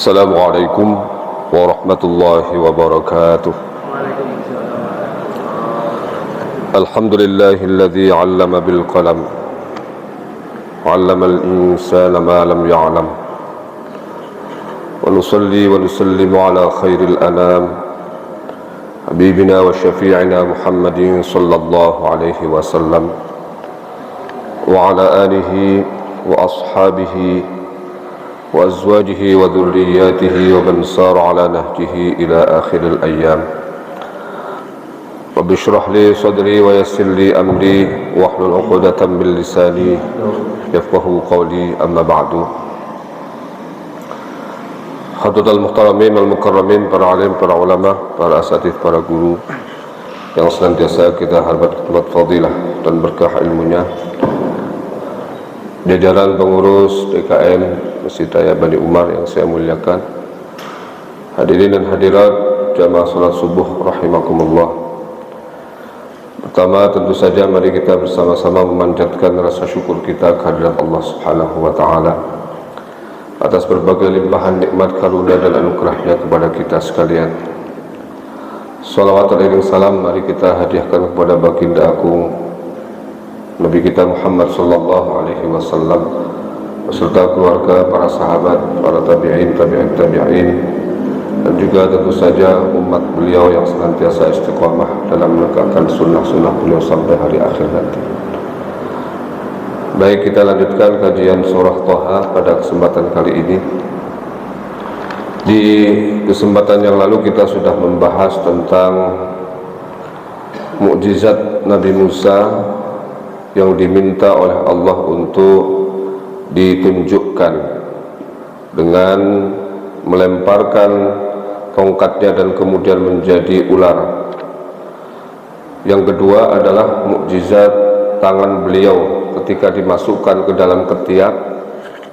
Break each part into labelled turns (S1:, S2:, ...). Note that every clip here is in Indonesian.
S1: Assalamualaikum warahmatullahi wabarakatuh. Alhamdulillahilladzi 'allama bil qalam 'allamal insana ma lam ya'lam. Wa nusalli wa nusallimu ala khairil anam habibina wa syafi'ina Muhammadin sallallahu alaihi wasallam wa ala alihi wa ashabihi wa azwajihi wa dhurriyyatihi wa man sara ala nahjihi ila akhiril ayyam. Rabbi shrah li sadri wa yassir li amri wahlul 'uqdatam min lisani yafqahu qawli, amma ba'du. Hadirin muhtaramin wal mukarramin, para alim, para ulama, para asatidz, para guru yang senantiasa kita hormat fadilah dan berkah ilmunya, jajaran pengurus DKM Masjid Raya Bani Umar yang saya muliakan, hadirin dan hadirat jamaah salat subuh rahimakumullah. Pertama, tentu saja mari kita bersama-sama memanjatkan rasa syukur kita kehadirat Allah Subhanahu wa taala atas berbagai limpahan nikmat karunia dan anugerahnya kepada kita sekalian. Salawat dan salam mari kita hadiahkan kepada baginda agung Nabi kita Muhammad sallallahu alaihi wasallam beserta keluarga, para sahabat, para tabi'in, tabi'in, dan juga tentu saja umat beliau yang senantiasa istiqamah dalam menegakkan sunnah-sunnah beliau sampai hari akhir nanti. Baik, kita lanjutkan kajian surah Thaha pada kesempatan kali ini. Di kesempatan yang lalu kita sudah membahas tentang mukjizat Nabi Musa yang diminta oleh Allah untuk ditunjukkan dengan melemparkan tongkatnya dan kemudian menjadi ular. Yang kedua adalah mukjizat tangan beliau ketika dimasukkan ke dalam ketiak,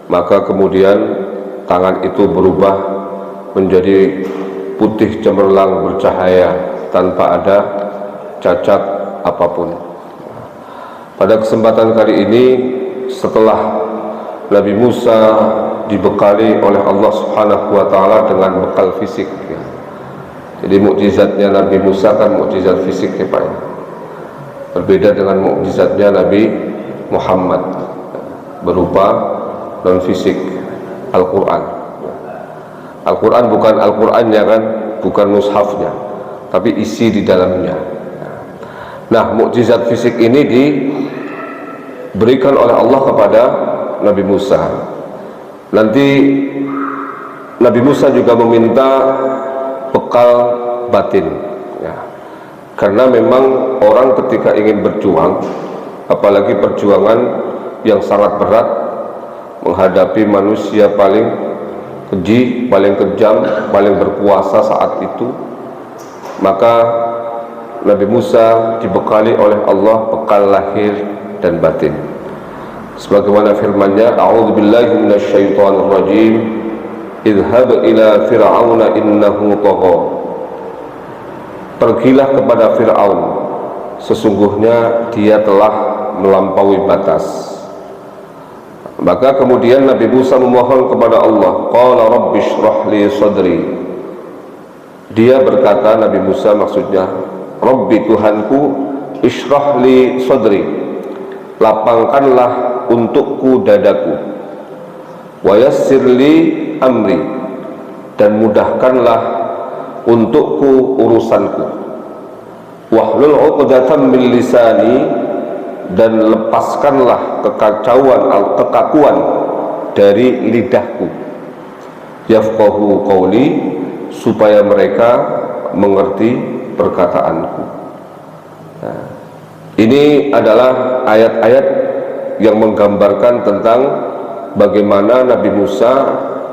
S1: maka kemudian tangan itu berubah menjadi putih cemerlang bercahaya tanpa ada cacat apapun. Pada kesempatan kali ini, setelah Nabi Musa dibekali oleh Allah Subhanahu wa taala dengan bekal fisik, ya. Jadi mukjizatnya Nabi Musa kan mukjizat fisik, ya Pak. Berbeda dengan mukjizatnya Nabi Muhammad berupa non fisik, Al-Qur'an. Al-Qur'an bukan Al-Qur'annya kan, bukan mushafnya, tapi isi di dalamnya. Nah, mukjizat fisik ini diberikan oleh Allah kepada Nabi Musa. Nanti Nabi Musa juga meminta bekal batin, ya. Karena memang orang ketika ingin berjuang, apalagi perjuangan yang sangat berat, menghadapi manusia paling keji, paling kejam, paling berkuasa saat itu, maka Nabi Musa dibekali oleh Allah bekal lahir dan batin. Sebagaimana firman-Nya, a'udzubillahi minasyaitonir rajim, idhhab ila fir'auna innahu tagha. Pergilah kepada Fir'aun, sesungguhnya dia telah melampaui batas. Maka kemudian Nabi Musa memohon kepada Allah, qala rabbi shrah li sadri. Dia berkata, Nabi Musa maksudnya, Rabbi Tuhanku, ishrah li sadri, lapangkanlah untukku dadaku, wa yassir li amri, dan mudahkanlah untukku urusanku, wahlul 'uqdatam min lisani, dan lepaskanlah kekakuan dari lidahku, yafqahu qawli, supaya mereka mengerti perkataanku. Nah, ini adalah ayat-ayat yang menggambarkan tentang bagaimana Nabi Musa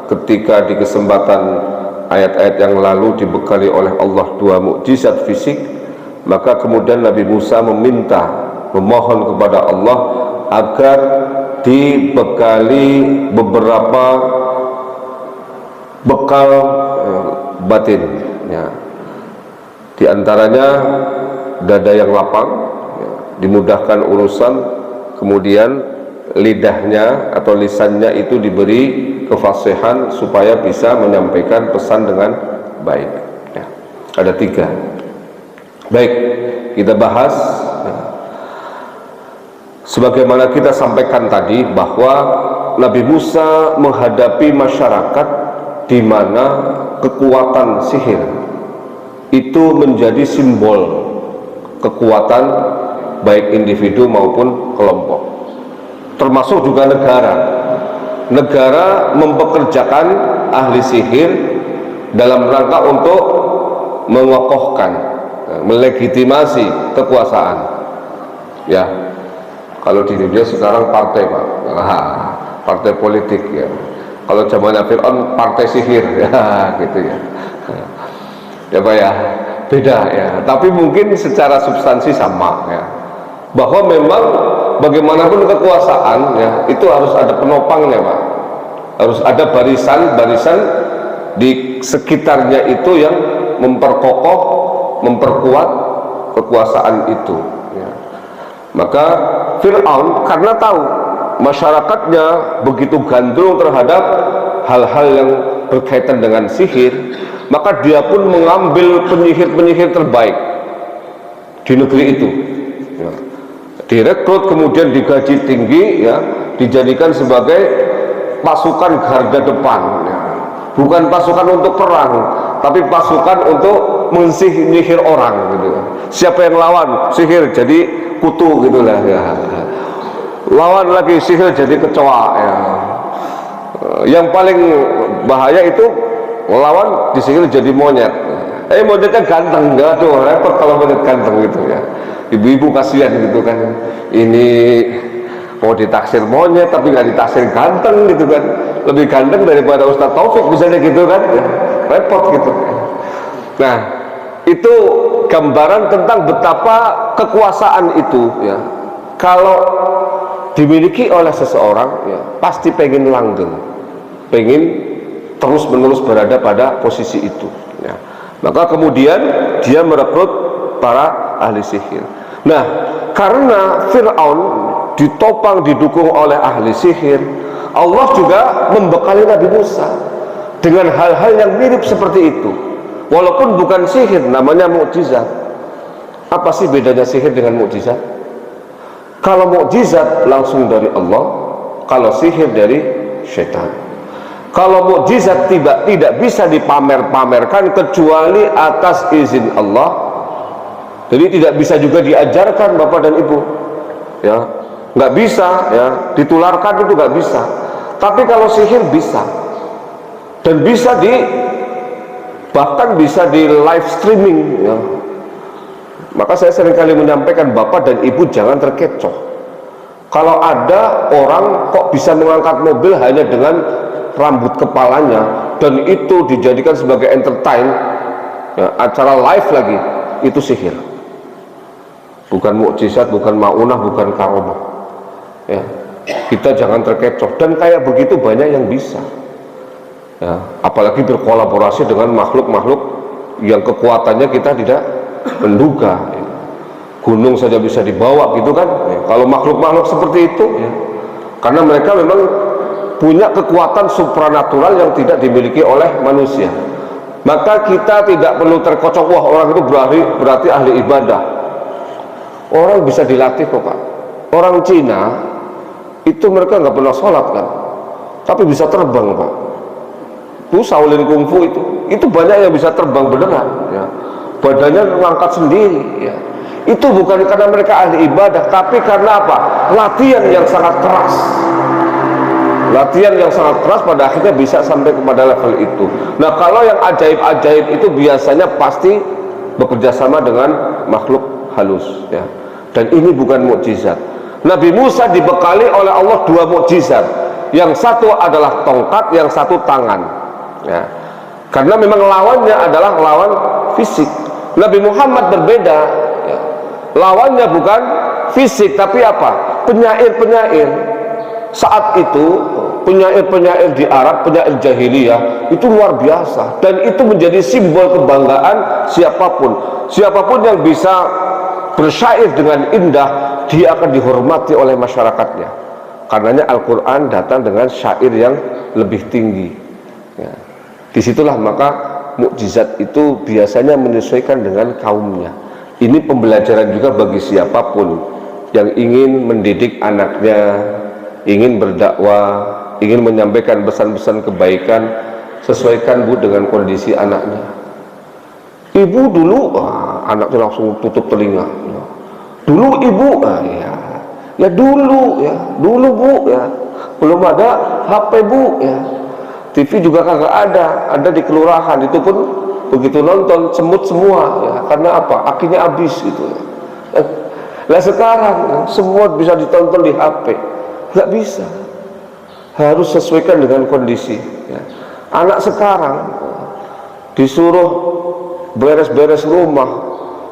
S1: ketika di kesempatan ayat-ayat yang lalu dibekali oleh Allah 2 mukjizat fisik, maka kemudian Nabi Musa memohon kepada Allah agar dibekali beberapa bekal batin, ya. Di antaranya dada yang lapang, ya, dimudahkan urusan, kemudian lidahnya atau lisannya itu diberi kefasihan supaya bisa menyampaikan pesan dengan baik, ya. Ada 3. Baik, kita bahas, ya. Sebagaimana kita sampaikan tadi bahwa Nabi Musa menghadapi masyarakat di mana kekuatan sihir itu menjadi simbol kekuatan baik individu maupun kelompok, termasuk juga negara mempekerjakan ahli sihir dalam rangka untuk mengokohkan, melegitimasi kekuasaan, ya. Kalau di dunia sekarang partai, Pak, partai politik, ya. Kalau zamannya Fir'aun partai sihir, ya, gitu ya. Ya Pak ya, beda ya. Tapi mungkin secara substansi sama, ya. Bahwa memang bagaimanapun kekuasaan, ya, itu harus ada penopangnya, Pak. Harus ada barisan-barisan di sekitarnya itu yang memperkokoh, memperkuat kekuasaan itu, ya. Maka Fir'aun karena tahu masyarakatnya begitu gandrung terhadap hal-hal yang berkaitan dengan sihir, maka dia pun mengambil penyihir-penyihir terbaik di negeri itu, ya. Direkrut, kemudian digaji tinggi, ya, dijadikan sebagai pasukan garda depan, ya. Bukan pasukan untuk perang, tapi pasukan untuk menyihir orang, gitu. Siapa yang lawan sihir jadi kutu, gitulah, ya. Lawan lagi sihir jadi kecoa, ya. Yang paling bahaya itu lawan disihir jadi monyet. Monyetnya ganteng, enggak tuh, repot kalau monyet ganteng gitu, ya. Ibu-ibu kasihan gitu kan, ini mau ditaksir monyet tapi nggak ditaksir ganteng gitu kan, lebih ganteng daripada Ustadz Taufik misalnya gitu kan, ya. Repot gitu. Nah, itu gambaran tentang betapa kekuasaan itu, ya, kalau dimiliki oleh seseorang, ya, pasti pengen langgeng, pengen terus menerus berada pada posisi itu, ya. Maka kemudian dia merekrut para ahli sihir. Nah, karena Fir'aun ditopang didukung oleh ahli sihir, Allah juga membekali Nabi Musa dengan hal-hal yang mirip seperti itu. Walaupun bukan sihir, namanya mukjizat. Apa sih bedanya sihir dengan mukjizat? Kalau mukjizat langsung dari Allah, kalau sihir dari syaitan. Kalau mukjizat tidak bisa dipamer-pamerkan kecuali atas izin Allah. Jadi tidak bisa juga diajarkan Bapak dan Ibu, ya, nggak bisa, ya, ditularkan itu nggak bisa. Tapi kalau sihir bisa, dan bisa bahkan bisa di live streaming, ya. Maka saya seringkali menyampaikan Bapak dan Ibu jangan terkecoh. Kalau ada orang kok bisa mengangkat mobil hanya dengan rambut kepalanya dan itu dijadikan sebagai entertain, ya, acara live lagi, itu sihir. Bukan mukjizat, bukan maunah, bukan karomah, ya. Kita jangan terkecoh, dan kayak begitu banyak yang bisa, ya. Apalagi berkolaborasi dengan makhluk-makhluk yang kekuatannya kita tidak menduga, ya. Gunung saja bisa dibawa gitu kan, ya. Kalau makhluk-makhluk seperti itu, ya, karena mereka memang punya kekuatan supranatural yang tidak dimiliki oleh manusia, maka kita tidak perlu terkocok, wah orang itu berarti ahli ibadah. Orang bisa dilatih kok, Pak. Orang Cina itu mereka nggak pernah sholat kan, tapi bisa terbang, Pak. Itu Shaolin Kungfu itu banyak yang bisa terbang beneran, ya. Badannya ngangkat sendiri, ya. Itu bukan karena mereka ahli ibadah, tapi karena apa? Latihan yang sangat keras. Latihan yang sangat keras pada akhirnya bisa sampai kepada level itu. Nah, kalau yang ajaib-ajaib itu biasanya pasti bekerja sama dengan makhluk halus, ya. Dan ini bukan mukjizat. Nabi Musa dibekali oleh Allah 2 mukjizat. yang satu adalah tongkat, yang satu tangan, ya. Karena memang lawannya adalah lawan fisik. Nabi Muhammad berbeda, ya. Lawannya bukan fisik, tapi apa? Penyair-penyair. Saat itu penyair-penyair di Arab, penyair jahiliyah itu luar biasa, dan itu menjadi simbol kebanggaan siapapun yang bisa bersyair dengan indah, dia akan dihormati oleh masyarakatnya. Karenanya Al-Quran datang dengan syair yang lebih tinggi, ya. Disitulah maka mukjizat itu biasanya menyesuaikan dengan kaumnya. Ini pembelajaran juga bagi siapapun yang ingin mendidik anaknya, ingin berdakwah, ingin menyampaikan pesan-pesan kebaikan. Sesuaikan Bu dengan kondisi anaknya. Ibu dulu, anaknya langsung tutup telinga. Dulu ibu, ya dulu Bu, ya belum ada HP Bu, ya. TV juga kagak ada di kelurahan, itu pun begitu nonton semut semua, ya. Karena apa? Akinya habis gitu. Lah sekarang semua bisa ditonton di HP, nggak bisa. Harus sesuaikan dengan kondisi, ya. Anak sekarang disuruh beres-beres rumah,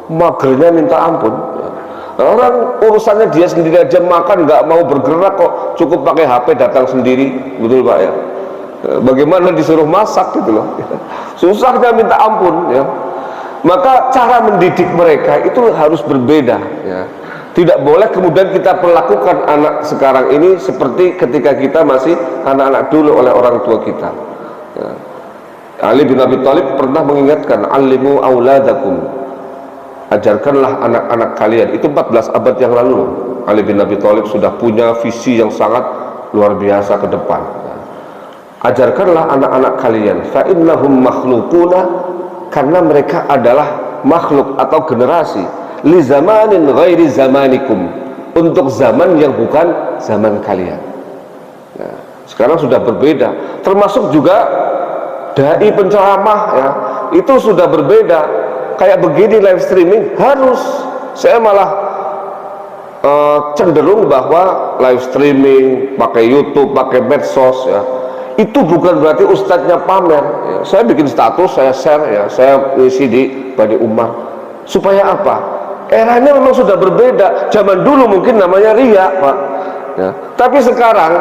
S1: magernya minta ampun, ya. Orang urusannya dia sendiri aja makan nggak mau bergerak kok, cukup pakai HP datang sendiri, betul Pak ya? Bagaimana disuruh masak gitu loh, susahnya minta ampun, ya. Maka cara mendidik mereka itu harus berbeda, ya. Tidak boleh kemudian kita perlakukan anak sekarang ini seperti ketika kita masih anak-anak dulu oleh orang tua kita, ya. Ali bin Abi Thalib pernah mengingatkan, alimu auladakum, ajarkanlah anak-anak kalian. Itu 14 abad yang lalu. Ali bin Abi Thalib sudah punya visi yang sangat luar biasa ke depan. Ajarkanlah anak-anak kalian, fa innahum makhluquna, karena mereka adalah makhluk atau generasi, li zamanin ghairi zamanikum, untuk zaman yang bukan zaman kalian. Nah, sekarang sudah berbeda, termasuk juga dai penceramah, ya, itu sudah berbeda. Kayak begini live streaming harus, saya malah cenderung bahwa live streaming pakai YouTube, pakai medsos, ya, itu bukan berarti ustadznya pamer, ya. Saya bikin status, saya share, ya, saya isi di Bani Umar. Supaya apa? Eranya memang sudah berbeda. Zaman dulu mungkin namanya riya, Pak, ya. Tapi sekarang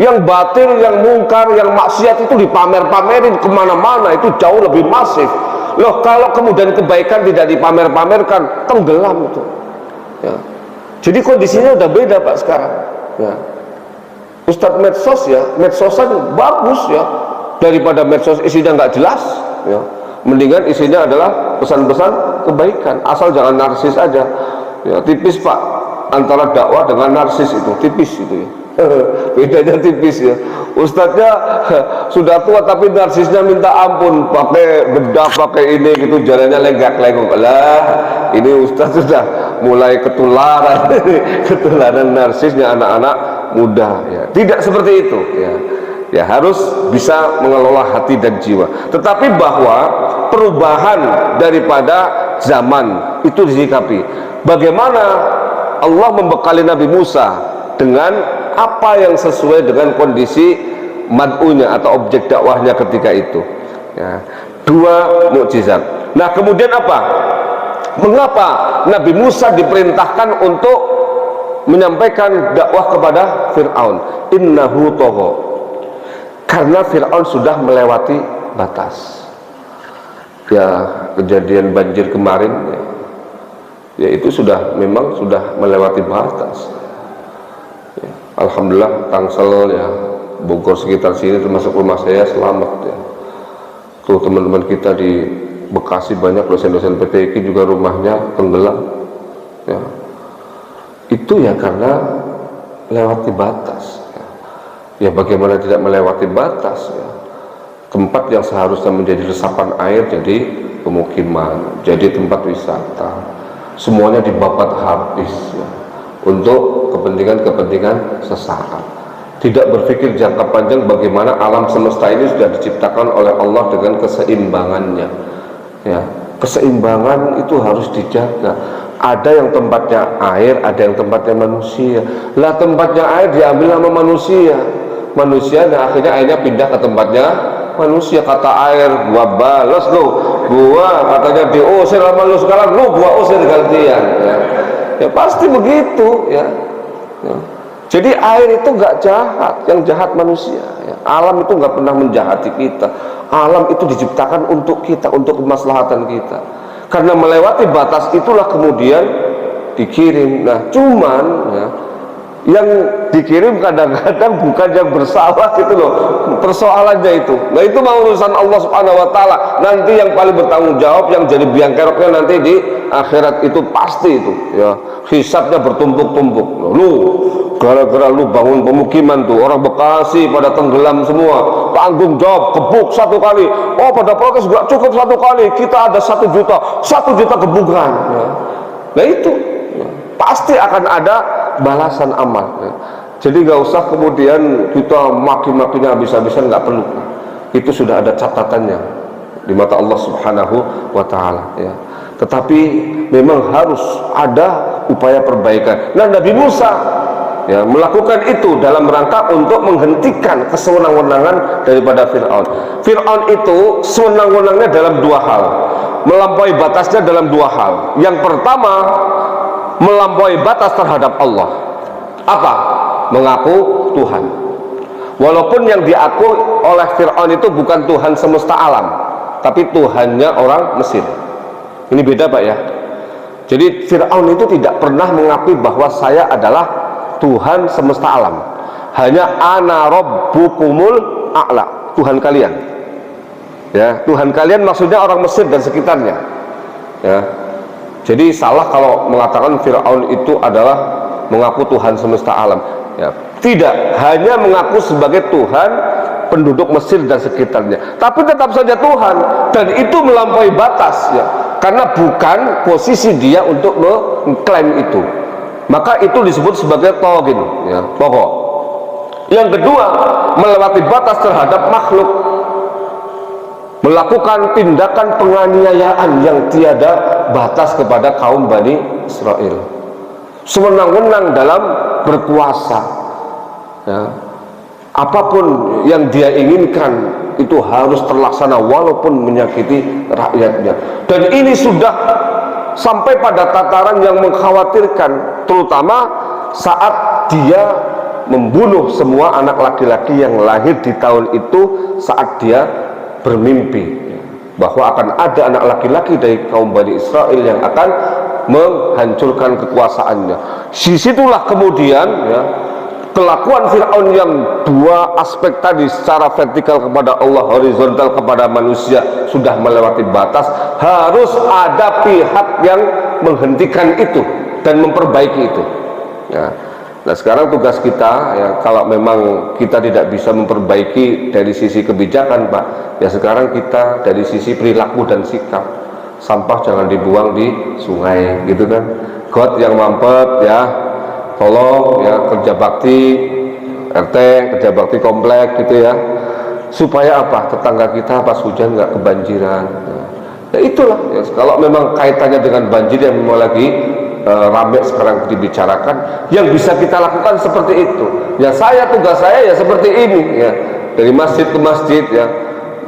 S1: yang batil, yang mungkar, yang maksiat itu dipamer-pamerin kemana-mana, itu jauh lebih masif. Loh, kalau kemudian kebaikan tidak dipamer-pamerkan, tenggelam itu, ya. Jadi kondisinya udah beda Pak sekarang, ya. Ustadz medsos, ya, medsosan bagus, ya, daripada medsos isinya nggak jelas, ya. Mendingan isinya adalah pesan-pesan kebaikan, asal jangan narsis aja, ya. Tipis Pak antara dakwah dengan narsis, itu tipis itu, ya. Bedanya tipis, ya. Ustadznya sudah tua tapi narsisnya minta ampun, pakai bedak, pakai ini gitu, jalannya lenggak-lenggok. Lah, ini ustadz sudah mulai ketularan ketularan narsisnya anak-anak muda, ya. Tidak seperti itu, ya. Ya, harus bisa mengelola hati dan jiwa. Tetapi bahwa perubahan daripada zaman itu disikapi. Bagaimana Allah membekali Nabi Musa dengan apa yang sesuai dengan kondisi mad'unya atau objek dakwahnya ketika itu, ya. 2 mukjizat. Nah, kemudian apa? Mengapa Nabi Musa diperintahkan untuk menyampaikan dakwah kepada Fir'aun? Innahu tagha. Karena Fir'aun sudah melewati batas. Ya, kejadian banjir kemarin, ya, itu memang sudah melewati batas. Ya, alhamdulillah Tangsel, ya, Bogor sekitar sini termasuk rumah saya selamat, ya. Tuh teman-teman kita di Bekasi banyak dosen-dosen PTIQ juga rumahnya tenggelam, ya. Itu ya karena melewati batas, ya. Ya, bagaimana tidak melewati batas, ya. Tempat yang seharusnya menjadi resapan air jadi pemukiman, jadi tempat wisata, semuanya dibabat habis, ya, untuk kepentingan sesaat. Tidak berpikir jangka panjang bagaimana alam semesta ini sudah diciptakan oleh Allah dengan keseimbangannya, ya. Keseimbangan itu harus dijaga. Ada yang tempatnya air, ada yang tempatnya manusia. Lah, tempatnya air diambil sama manusia, manusia, dan akhirnya airnya pindah ke tempatnya manusia. Kata air, gua balas lo, gua katanya diusir sama lu, sekarang lu gua usir gantian, ya. Ya pasti begitu, ya. Jadi air itu nggak jahat, yang jahat manusia, ya. Alam itu nggak pernah menjahati kita. Alam itu diciptakan untuk kita, untuk kemaslahatan kita. Karena melewati batas itulah kemudian dikirim. Nah, cuman ya, yang dikirim kadang-kadang bukan yang bersalah gitu loh, persoalannya itu. Nah, itu mau urusan Allah Subhanahu wa taala. Nanti yang paling bertanggung jawab, yang jadi biang keroknya nanti di akhirat itu pasti itu, ya. Hisabnya bertumpuk-tumpuk. Lu gara-gara lu bangun pemukiman tuh, orang Bekasi pada tenggelam semua, tanggung jawab gebuk 1 kali. Oh, pada protes gak cukup 1 kali, kita ada 1 juta gebukan, ya. Nah itu, ya, pasti akan ada balasan amal, ya. Jadi gak usah kemudian kita maki-makinya habis-habisan, gak perlu. Itu sudah ada catatannya di mata Allah Subhanahu wa taala, ya. Tetapi memang harus ada upaya perbaikan. Nah, Nabi Musa, ya, melakukan itu dalam rangka untuk menghentikan kesewenang-wenangan daripada Fir'aun. Fir'aun itu sewenang-wenangnya dalam 2 hal, melampaui batasnya dalam 2 hal. Yang pertama, melampaui batas terhadap Allah. Apa? Mengaku Tuhan. Walaupun yang diaku oleh Fir'aun itu bukan Tuhan semesta alam, tapi Tuhannya orang Mesir. Ini beda, Pak, ya. Jadi Fir'aun itu tidak pernah mengakui bahwa saya adalah Tuhan semesta alam. Hanya ana rabbukumul a'la, Tuhan kalian. Ya, Tuhan kalian maksudnya orang Mesir dan sekitarnya. Ya. Jadi salah kalau mengatakan Fir'aun itu adalah mengaku Tuhan semesta alam. Ya, tidak, hanya mengaku sebagai Tuhan penduduk Mesir dan sekitarnya. Tapi tetap saja Tuhan, dan itu melampaui batas, ya. Karena bukan posisi dia untuk mengklaim itu. Maka itu disebut sebagai taghin, ya, pokok. Yang kedua, melewati batas terhadap makhluk, melakukan tindakan penganiayaan yang tiada batas kepada kaum Bani Israel, sewenang-wenang dalam berkuasa, ya. Apapun yang dia inginkan itu harus terlaksana walaupun menyakiti rakyatnya. Dan ini sudah sampai pada tataran yang mengkhawatirkan, terutama saat dia membunuh semua anak laki-laki yang lahir di tahun itu, saat dia bermimpi bahwa akan ada anak laki-laki dari kaum Bani Israel yang akan menghancurkan kekuasaannya. Disitulah kemudian, ya, kelakuan Fir'aun yang 2 aspek tadi, secara vertikal kepada Allah, horizontal kepada manusia, sudah melewati batas. Harus ada pihak yang menghentikan itu dan memperbaiki itu, ya. Nah, sekarang tugas kita, ya, kalau memang kita tidak bisa memperbaiki dari sisi kebijakan, Pak, ya sekarang kita dari sisi perilaku dan sikap. Sampah jangan dibuang di sungai, gitu kan. Got yang mampet, ya, tolong, ya, kerja bakti RT, kerja bakti komplek, gitu, ya, supaya apa? Tetangga kita pas hujan nggak kebanjiran. Ya itulah, ya, kalau memang kaitannya dengan banjir yang memang lagi rame sekarang dibicarakan, yang bisa kita lakukan seperti itu. Ya, tugas saya ya seperti ini, ya, dari masjid ke masjid, ya,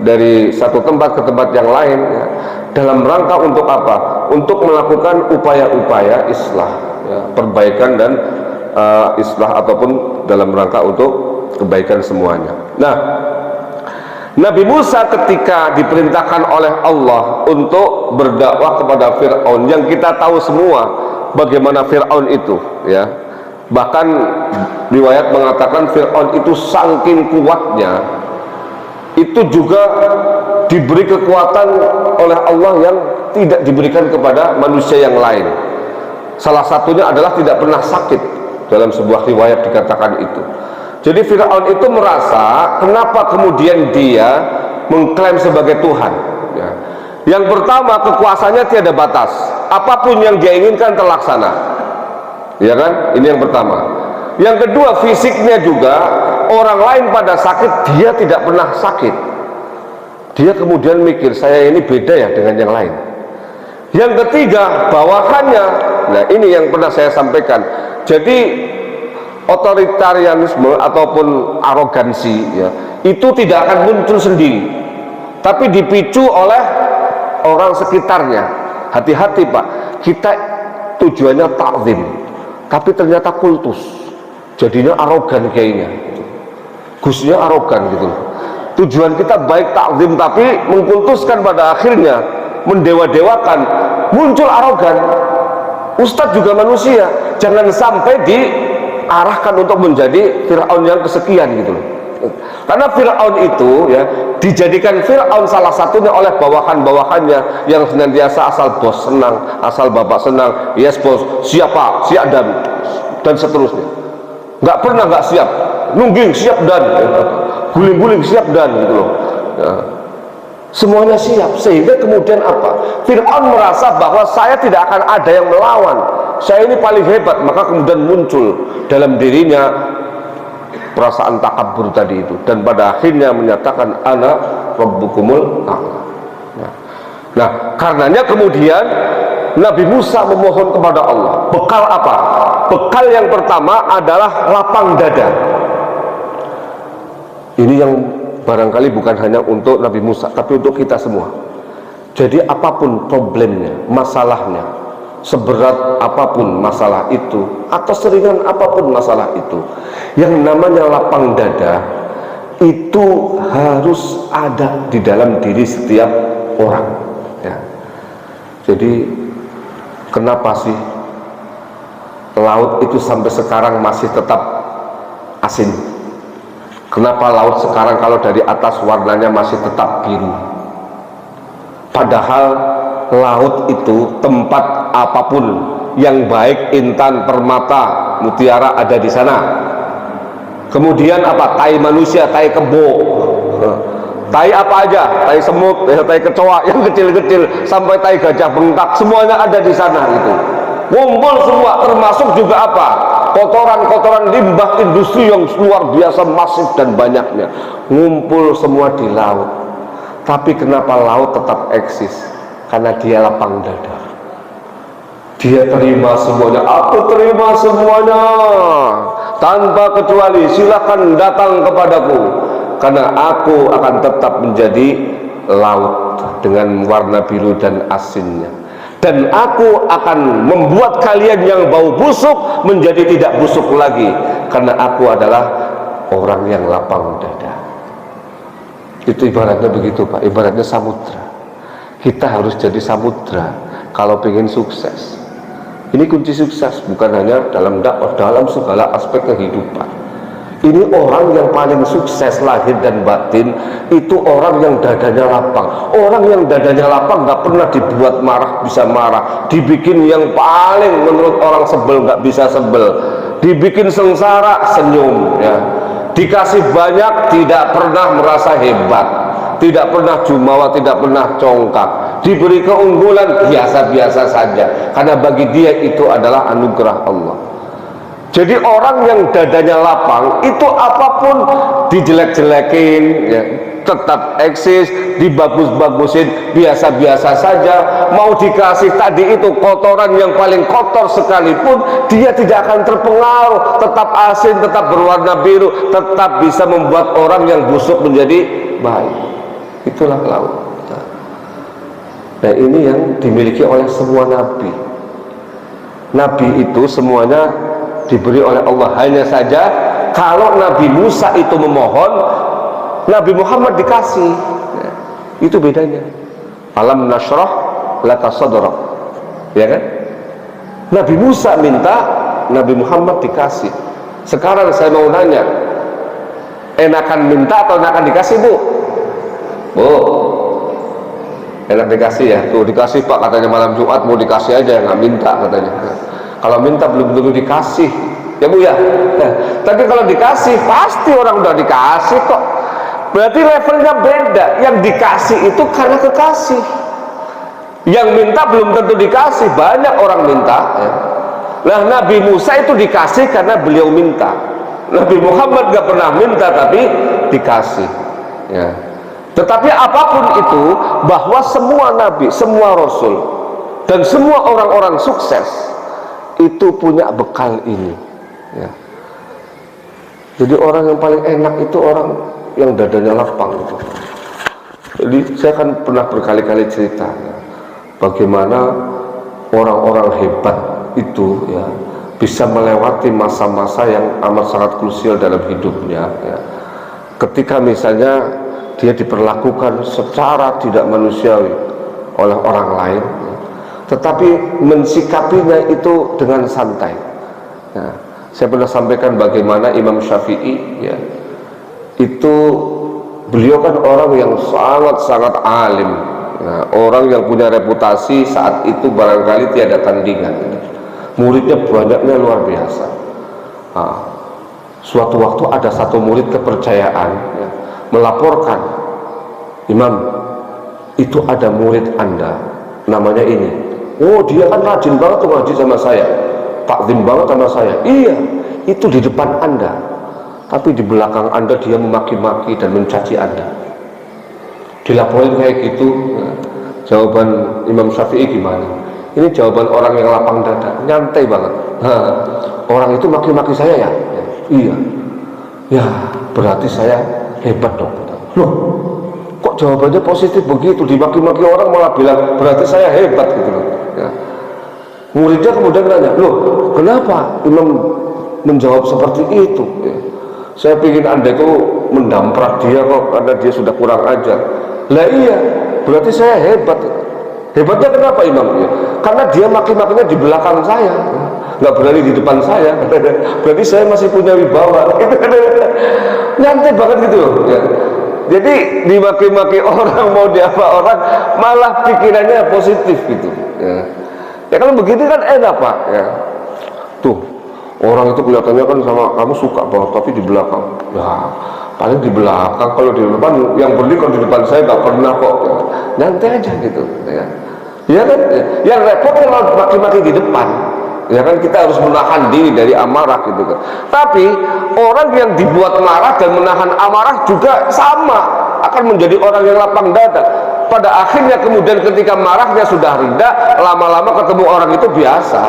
S1: dari satu tempat ke tempat yang lain, ya, dalam rangka untuk apa? Untuk melakukan upaya-upaya islah, ya, perbaikan dan islah, ataupun dalam rangka untuk kebaikan semuanya. Nah, Nabi Musa ketika diperintahkan oleh Allah untuk berdakwah kepada Fir'aun, yang kita tahu semua bagaimana Fir'aun itu, ya, bahkan riwayat mengatakan Fir'aun itu saking kuatnya, itu juga diberi kekuatan oleh Allah yang tidak diberikan kepada manusia yang lain. Salah satunya adalah tidak pernah sakit. Dalam sebuah riwayat dikatakan itu. Jadi Fir'aun itu merasa, kenapa kemudian dia mengklaim sebagai Tuhan, ya. Yang pertama, kekuasaannya tiada batas, apapun yang dia inginkan terlaksana, ya kan? Ini yang pertama. Yang kedua, fisiknya juga, orang lain pada sakit, dia tidak pernah sakit. Dia kemudian mikir, saya ini beda ya dengan yang lain. Yang ketiga, bawahannya, nah ini yang pernah saya sampaikan. Jadi otoritarianisme ataupun arogansi ya, itu tidak akan muncul sendiri, tapi dipicu oleh orang sekitarnya. Hati-hati Pak, kita tujuannya takzim, tapi ternyata kultus, jadinya arogan kayaknya, gusnya arogan gitu. Tujuan kita baik takzim, tapi mengkultuskan pada akhirnya mendewa-dewakan, muncul arogan. Ustadz juga manusia, jangan sampai diarahkan untuk menjadi Fir'aun yang kesekian gitu loh. Karena Fir'aun itu ya dijadikan Fir'aun salah satunya oleh bawahan-bawahannya yang senantiasa asal bos senang, asal bapak senang, yes bos, siapa, siap dan seterusnya. Nggak pernah nggak siap, nungging siap dan guling-guling siap dan gitu loh ya. Semuanya siap, sehingga kemudian apa? Fir'aun merasa bahwa saya tidak akan ada yang melawan, saya ini paling hebat, maka kemudian muncul dalam dirinya perasaan takabur tadi itu, dan pada akhirnya menyatakan ana rabbukumul a'la. Nah, karenanya kemudian Nabi Musa memohon kepada Allah. Bekal apa? Bekal yang pertama adalah lapang dada. Ini yang barangkali bukan hanya untuk Nabi Musa, tapi untuk kita semua. Jadi apapun problemnya, masalahnya, seberat apapun masalah itu, atau seringan apapun masalah itu, yang namanya lapang dada itu harus ada di dalam diri setiap orang ya. Jadi kenapa sih laut itu sampai sekarang masih tetap asin? Kenapa laut sekarang kalau dari atas warnanya masih tetap biru? Padahal laut itu tempat apapun yang baik, intan, permata, mutiara ada di sana. Kemudian apa? Tai manusia, tai kebo, tai apa aja, tai semut, tai kecoa yang kecil-kecil sampai tai gajah bengkak, semuanya ada di sana gitu. Ngumpul semua, termasuk juga apa? Kotoran-kotoran limbah industri yang luar biasa masif dan banyaknya, ngumpul semua di laut. Tapi kenapa laut tetap eksis? Karena dia lapang dada, dia terima semuanya. Aku terima semuanya tanpa kecuali, silakan datang kepadaku, karena aku akan tetap menjadi laut dengan warna biru dan asinnya, dan aku akan membuat kalian yang bau busuk menjadi tidak busuk lagi, karena aku adalah orang yang lapang dada. Itu ibaratnya begitu Pak, ibaratnya samudra. Kita harus jadi samudra kalau pengen sukses. Ini kunci sukses, bukan hanya dalam dakwah, dalam segala aspek kehidupan. Ini orang yang paling sukses lahir dan batin, itu orang yang dadanya lapang. Orang yang dadanya lapang gak pernah dibuat marah bisa marah, dibikin yang paling menurut orang sebel gak bisa sebel, dibikin sengsara senyum ya. Dikasih banyak tidak pernah merasa hebat, tidak pernah jumawa, tidak pernah congkak. Diberi keunggulan biasa-biasa saja, karena bagi dia itu adalah anugerah Allah. Jadi orang yang dadanya lapang itu apapun dijelek-jelekin ya, tetap eksis, dibagus-bagusin biasa-biasa saja. Mau dikasih tadi itu kotoran yang paling kotor sekalipun, dia tidak akan terpengaruh, tetap asin, tetap berwarna biru, tetap bisa membuat orang yang busuk menjadi baik. Itulah laut. Nah, ini yang dimiliki oleh semua nabi. Nabi itu semuanya diberi oleh Allah. Hanya saja kalau Nabi Musa itu memohon, Nabi Muhammad dikasih ya, itu bedanya. Alam nashrah laka sadrak, ya kan? Nabi Musa minta, Nabi Muhammad dikasih. Sekarang saya mau nanya, enakan minta atau enakan dikasih Bu? Bu, enak dikasih ya. Tuh dikasih Pak, katanya malam Jumat mau dikasih aja, nggak minta katanya. Kalau minta belum tentu dikasih ya Bu ya. Nah, tapi kalau dikasih pasti orang udah dikasih kok. Berarti levelnya beda. Yang dikasih itu karena kekasih, yang minta belum tentu dikasih. Banyak orang minta ya. Nah, Nabi Musa itu dikasih karena beliau minta. Nabi Muhammad gak pernah minta tapi dikasih ya. Tetapi apapun itu, bahwa semua nabi, semua rasul, dan semua orang-orang sukses itu punya bekal ini ya. Jadi orang yang paling enak itu orang yang dadanya lapang itu. Jadi saya kan pernah berkali-kali cerita ya, bagaimana orang-orang hebat itu ya bisa melewati masa-masa yang amat sangat krusial dalam hidupnya ya. Ketika misalnya dia diperlakukan secara tidak manusiawi oleh orang lain ya, tetapi mensikapinya itu dengan santai ya. Saya pernah sampaikan bagaimana Imam Syafi'i ya, itu beliau kan orang yang sangat-sangat alim ya, orang yang punya reputasi saat itu barangkali tiada tandingan ya. Muridnya banyaknya luar biasa. Nah, suatu waktu ada satu murid kepercayaan ya, melaporkan, Imam, itu ada murid Anda namanya ini. Oh, dia kan rajin banget tuh ngaji sama saya, takzim banget sama saya. Iya, itu di depan Anda, tapi di belakang Anda dia memaki-maki dan mencaci Anda. Dilaporin kayak gitu ya. Jawaban Imam Syafi'i gimana? Ini jawaban orang yang lapang dada, nyantai banget. Orang itu maki-maki saya ya? Iya. Ya, berarti saya hebat dong. Loh, kok jawabannya positif begitu? Dimaki-maki orang malah bilang berarti saya hebat gitu loh. Ya. Muridnya kemudian nanya, loh, kenapa Imam menjawab seperti itu? Ya. Saya ingin Anda itu mendamprak dia kok karena dia sudah kurang ajar. Lah iya, berarti saya hebat. Hebatnya kenapa Imam? Ya, karena dia maki-makinya di belakang saya, nggak berani di depan saya. Berarti saya masih punya wibawa. Nyantai banget gitu loh ya. Jadi dimaki-maki orang, mau diapa orang, malah pikirannya positif gitu ya. Ya kalau begitu kan enak Pak ya. Tuh orang itu kelihatannya kan sama kamu suka banget, tapi di belakang ya paling di belakang, kalau di depan yang beli, kalau di depan saya nggak pernah kok ya. Nyantai aja gitu ya. Ya kan, yang repot kalau maki-maki di depan ya kan, kita harus menahan diri dari amarah gitu kan. Tapi orang yang dibuat marah dan menahan amarah juga sama akan menjadi orang yang lapang dada. Pada akhirnya kemudian ketika marahnya sudah reda, lama-lama ketemu orang itu biasa.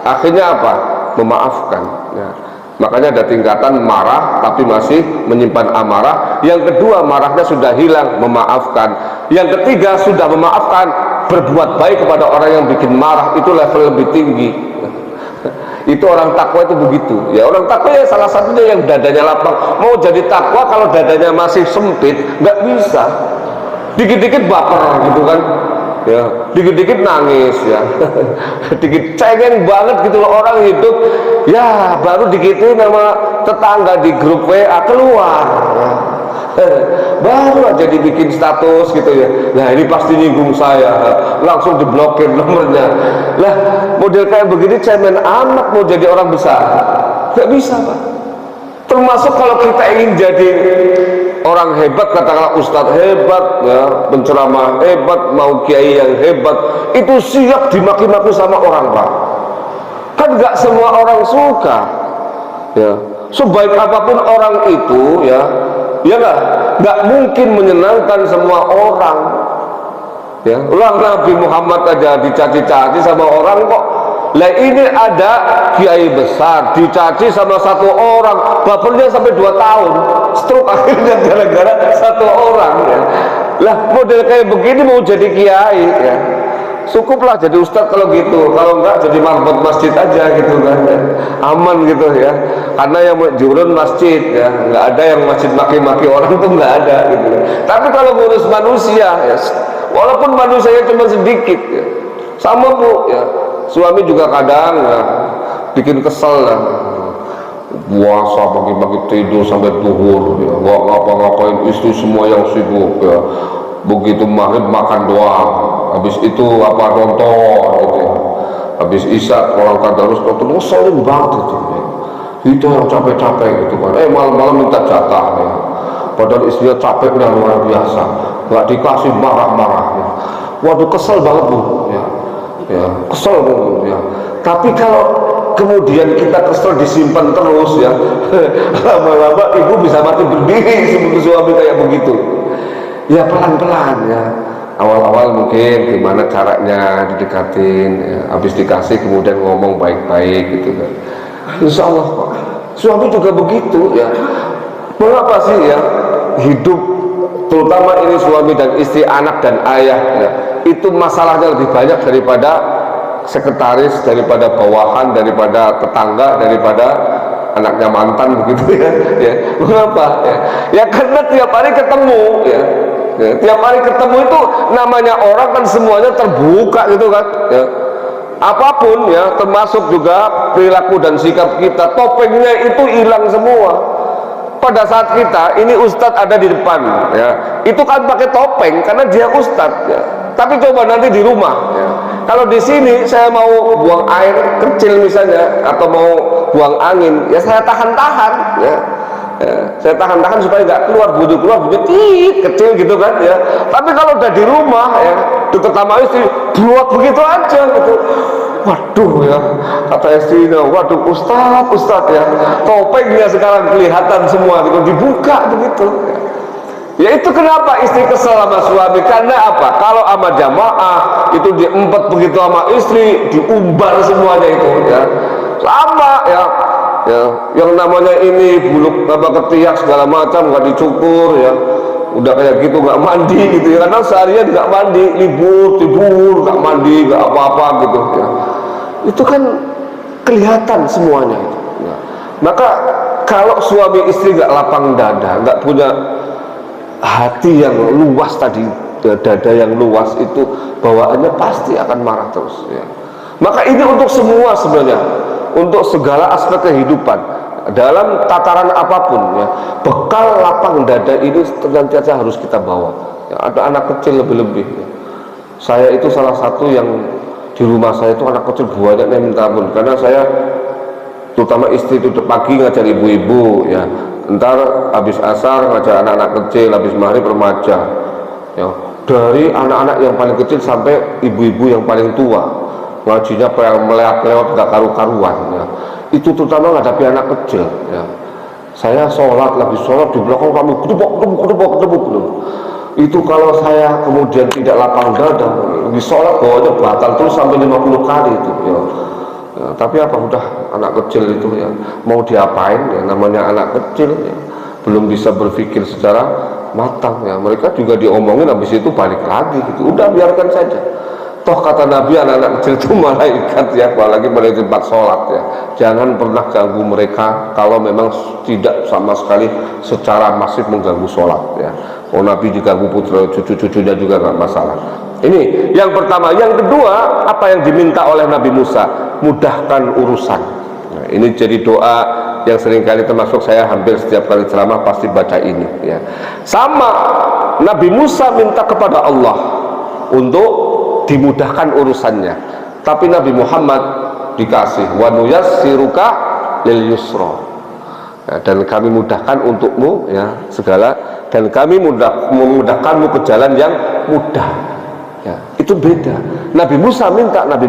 S1: Akhirnya apa? Memaafkan ya. Makanya ada tingkatan marah tapi masih menyimpan amarah. Yang kedua, marahnya sudah hilang, memaafkan. Yang ketiga, sudah memaafkan, berbuat baik kepada orang yang bikin marah, itu level lebih tinggi. Itu orang takwa itu begitu ya. Orang takwa ya salah satunya yang dadanya lapang. Mau jadi takwa kalau dadanya masih sempit, nggak bisa. Dikit-dikit baper gitu kan ya, dikit-dikit nangis ya, dikit cengeng banget gitu loh orang hidup ya, baru dikitin sama tetangga di grup WA keluar ya. Baru aja dibikin status gitu ya, nah ini pasti nyinggung saya, langsung diblokir nomornya. Lah model kayak begini cemen amat mau jadi orang besar, nggak bisa Pak. Termasuk kalau kita ingin jadi orang hebat, katakanlah ustadz hebat ya, penceramah hebat, mau kiai yang hebat, itu siap dimaki-maki sama orang Pak. Kan nggak semua orang suka ya. Sebaik apapun orang itu ya, ya nggak mungkin menyenangkan semua orang ya. Ulang Nabi Muhammad aja dicaci-caci sama orang kok. Lah ini ada kiai besar dicaci sama satu orang, bapernya sampai 2 tahun, stroke akhirnya gara-gara satu orang ya. Lah model kayak begini mau jadi kiai ya, cukuplah jadi ustadz kalau gitu. Kalau enggak jadi marbot masjid aja gitu kan ya. Aman gitu ya, karena yang jurun masjid ya, nggak ada yang masjid maki-maki orang tuh nggak ada gitu. Tapi kalau ngurus manusia ya, walaupun manusianya cuma sedikit ya, sama Bu ya. Suami juga kadang ya, bikin kesel lah, puasa pagi-pagi tidur sampai duhur ya, nggak ngapa-ngapain, istri semua yang sibuk ya, begitu maghrib makan doang, habis itu apa nonton gitu ya, habis isya orang tadarus nonton, ngeselin banget itu ya. Itu yang capek-capek gitu kan, malam-malam minta jatah ya, padahal istrinya capeknya luar biasa, nggak dikasih, marah-marah ya. Waduh kesel banget Bu ya. Ya, kesel ya. Tapi kalau kemudian kita kesel disimpan terus ya, lama-lama ibu bisa mati berdiri sebelum suami kayak begitu. Ya pelan-pelan ya. Awal-awal mungkin gimana caranya didekatin ya. Habis dikasih kemudian ngomong baik-baik gitu kan. Insya Allah kok suami juga begitu ya. Mengapa sih ya hidup, terutama ini suami dan istri, anak dan ayah ya, itu masalahnya lebih banyak daripada sekretaris, daripada bawahan, daripada tetangga, daripada anaknya mantan begitu ya. Ya. Mengapa? Ya karena tiap hari ketemu ya. Ya, tiap hari ketemu itu namanya orang kan semuanya terbuka gitu kan ya. Apapun ya, termasuk juga perilaku dan sikap kita, topengnya itu hilang semua. Pada saat kita ini ustadz ada di depan ya, itu kan pakai topeng karena dia ustadz ya. Tapi coba nanti di rumah ya, kalau di sini saya mau buang air kecil misalnya, atau mau buang angin ya, saya tahan-tahan ya. Ya, saya tahan-tahan supaya nggak keluar bunyi kecil gitu kan ya. Tapi kalau udah di rumah ya, deket sama istri buat begitu aja gitu. Waduh ya, kata istrinya, waduh ustad ya, topengnya sekarang kelihatan semua gitu, dibuka begitu ya. Ya itu kenapa istri kesel sama suami, karena apa? Kalau sama jamaah itu diempet begitu sama istri, diumbar semuanya itu ya. Sama ya, ya yang namanya ini bulu ketiak segala macam nggak dicukur ya, udah kayak gitu nggak mandi gitu ya, karena seharian nggak mandi, libur tidur nggak mandi nggak apa-apa gitu ya. Itu kan kelihatan semuanya itu ya. Maka kalau suami istri nggak lapang dada, nggak punya hati yang luas tadi, dada yang luas, itu bawaannya pasti akan marah terus ya. Maka ini untuk semua sebenarnya, untuk segala aspek kehidupan dalam tataran apapun ya, bekal lapang dada ini senantiasa harus kita bawa ya. Ada anak kecil lebih-lebih ya. Saya itu salah satu yang di rumah saya itu anak kecil banyaknya minta ampun, karena saya terutama istri itu pagi ngajar ibu-ibu ya, ntar habis asar ngajar anak-anak kecil, habis maghrib remaja ya. Dari anak-anak yang paling kecil sampai ibu-ibu yang paling tua, ngajinya meleak-lewat gak karu-karuan ya. Itu terutama ngadhapi anak kecil ya. Saya sholat, lagi sholat di belakang kamu kedebuk. Itu kalau saya kemudian tidak lapang dada, di sholat bawahnya batal terus sampai 50 kali itu ya. Ya, tapi apa, udah anak kecil itu ya, mau diapain ya, namanya anak kecil ya, belum bisa berpikir secara matang ya. Mereka juga diomongin, habis itu balik lagi gitu, udah biarkan saja. Toh kata Nabi, anak-anak kecil itu malaikat ya, apalagi pada tempat sholat ya. Jangan pernah ganggu mereka kalau memang tidak sama sekali secara masif mengganggu sholat ya. Oh, Nabi diganggu putra cucu-cucunya juga nggak masalah. Ini yang pertama. Yang kedua, apa yang diminta oleh Nabi Musa? Mudahkan urusan. Nah, ini jadi doa yang seringkali, termasuk saya hampir setiap kali ceramah pasti baca ini ya. Sama, Nabi Musa minta kepada Allah untuk dimudahkan urusannya, tapi Nabi Muhammad dikasih wa nuyassiruka lil yusra ya, dan kami mudahkan untukmu ya segala, dan kami memudahkanmu ke jalan yang mudah ya. Itu beda. Nabi Musa minta, Nabi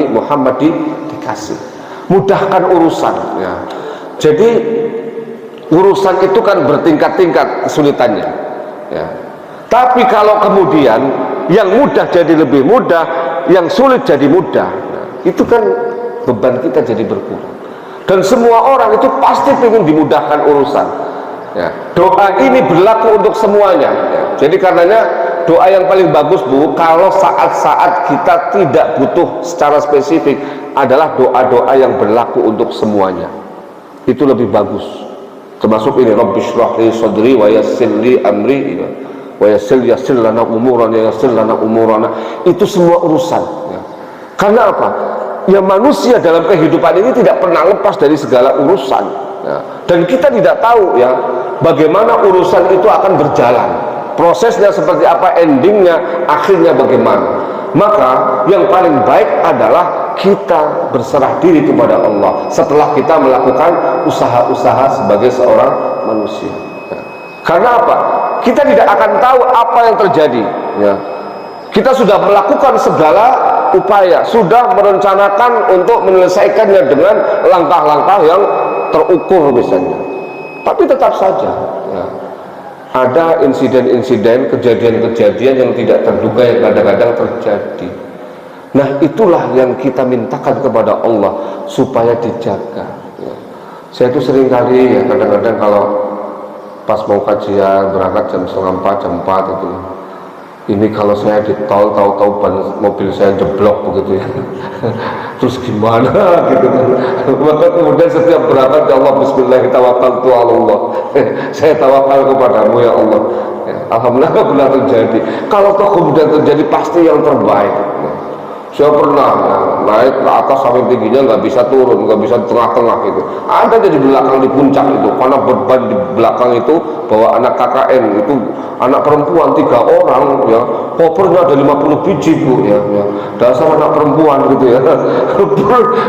S1: Muhammad dikasih mudahkan urusan ya. Jadi urusan itu kan bertingkat-tingkat kesulitannya ya. Tapi kalau kemudian yang mudah jadi lebih mudah, yang sulit jadi mudah, nah, itu kan beban kita jadi berkurang. Dan semua orang itu pasti ingin dimudahkan urusan ya. Doa ini berlaku untuk semuanya ya. Jadi karenanya doa yang paling bagus Bu, kalau saat-saat kita tidak butuh secara spesifik, adalah doa-doa yang berlaku untuk semuanya. Itu lebih bagus. Termasuk ini, Rabbi shrah li sadri wa yassir li amri ya. Wa yassir lana umurana, yassir lana umurana. Itu semua urusan ya. Karena apa? Ya, manusia dalam kehidupan ini tidak pernah lepas dari segala urusan ya. Dan kita tidak tahu ya bagaimana urusan itu akan berjalan, prosesnya seperti apa, endingnya, akhirnya bagaimana. Maka yang paling baik adalah kita berserah diri kepada Allah setelah kita melakukan usaha-usaha sebagai seorang manusia ya. Karena apa? Kita tidak akan tahu apa yang terjadi ya. Kita sudah melakukan segala upaya, sudah merencanakan untuk menyelesaikannya dengan langkah-langkah yang terukur misalnya, tapi tetap saja ya, ada insiden-insiden, kejadian-kejadian yang tidak terduga yang kadang-kadang terjadi. Nah, itulah yang kita mintakan kepada Allah supaya dijaga ya. Saya itu sering kali ya, kadang-kadang kalau pas mau kajian berangkat jam 3:30, jam 4 itu, ini kalau saya di tol tahu-tahu ban mobil saya jeblok begitu ya, terus gimana gitu kan. Maka kemudian setiap berangkat, ya Allah, bismillah, tawakkaltu ala Allah, saya tawakal kepadamu ya Allah. Ya, alhamdulillah benar terjadi. Kalau toh kemudian terjadi, pasti yang terbaik. Saya pernah ya, naik ke atas sampai tingginya nggak bisa turun, nggak bisa tengah-tengah gitu. Ada di belakang, di puncak itu, karena beban di belakang itu bawa anak KKN itu, anak perempuan 3 orang ya, kopernya ada 50 biji bu ya, ya. Dasar anak perempuan gitu ya.